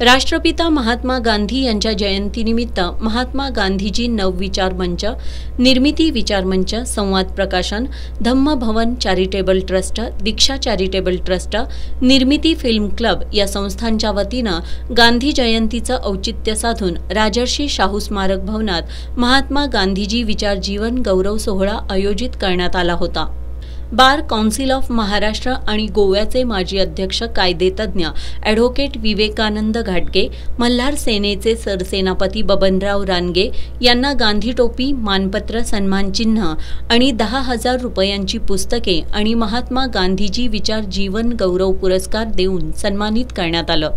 राष्ट्रपिता महात्मा गांधी यांच्या जयंतीनिमित्त महात्मा गांधीजी नवविचार मंच, निर्मिती विचार मंच, संवाद प्रकाशन, धम्म भवन चॅरिटेबल ट्रस्ट, दीक्षा चॅरिटेबल ट्रस्ट, निर्मिती फिल्म क्लब या संस्थांच्या वतीनं गांधी जयंतीचं औचित्य साधून राजर्षी शाहू स्मारक भवनात महात्मा गांधीजी विचार जीवन गौरव सोहळा आयोजित करण्यात आला होता। बार काउन्सिल ऑफ महाराष्ट्र आणि गोव्याचे माजी अध्यक्ष कायदेतज्ञ ॲडव्होकेट विवेकानंद घाटगे, मल्हार सेनेचे सरसेनापती बबनराव रानगे यांना गांधी टोपी, मानपत्र, सन्मानचिन्ह आणि 10,000 रुपयांची पुस्तके आणि महात्मा गांधीजी विचार जीवन गौरव पुरस्कार देऊन सन्मानित करण्यात आलं।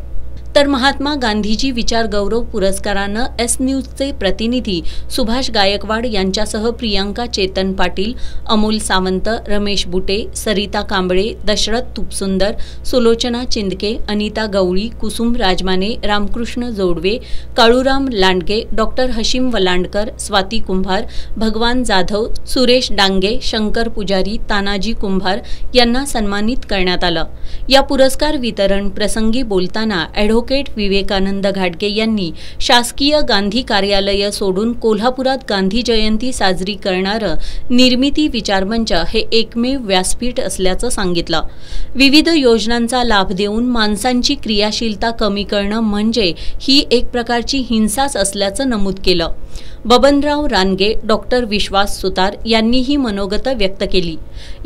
तर महात्मा गांधीजी विचार गौरव पुरस्कारानं एस न्यूजचे प्रतिनिधी सुभाष गायकवाड यांच्यासह प्रियांका चेतन पाटील, अमोल सावंत, रमेश बुटे, सरिता कांबळे, दशरथ तुपसुंदर, सुलोचना चिंदके, अनिता गवळी, कुसुम राजमाने, रामकृष्ण जोडवे, काळूराम लांडगे, डॉक्टर हशीम वलांडकर, स्वाती कुंभार, भगवान जाधव, सुरेश डांगे, शंकर पुजारी, तानाजी कुंभार यांना सन्मानित करण्यात आलं। या पुरस्कार वितरण प्रसंगी बोलताना ॲडव्होकेट विवेकानंद घाटगे यांनी शासकीय गांधी कार्यालय सोडून कोल्हापुरात गांधी जयंती साजरी करणारं निर्मिती विचार मंच हे एकमेव व्यासपीठ असल्याचं सांगितलं। विविध योजनांचा लाभ देऊन माणसांची क्रियाशीलता कमी करणं म्हणजे ही एक प्रकारची हिंसाच असल्याचं नमूद केलं। बबनराव रानगे, डॉक्टर विश्वास सुतार यांनीही मनोगत व्यक्त केली।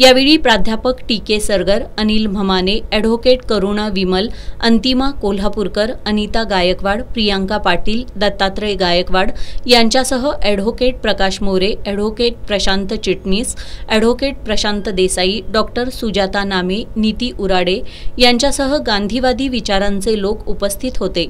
यावेळी प्राध्यापक टी के सरगर, अनिल म्हमाने, ॲडव्होकेट करुणा विमल, अंतिमा कोल्हापूरकर, अनिता गायकवाड, प्रियांका पाटील, दत्तात्रय गायकवाड यांच्यासह ॲडव्होकेट प्रकाश मोरे, ॲडव्होकेट प्रशांत चिटणीस, ॲडव्होकेट प्रशांत देसाई, डॉक्टर सुजाता नामे, नीती उराडे यांच्यासह गांधीवादी विचारांचे लोक उपस्थित होते।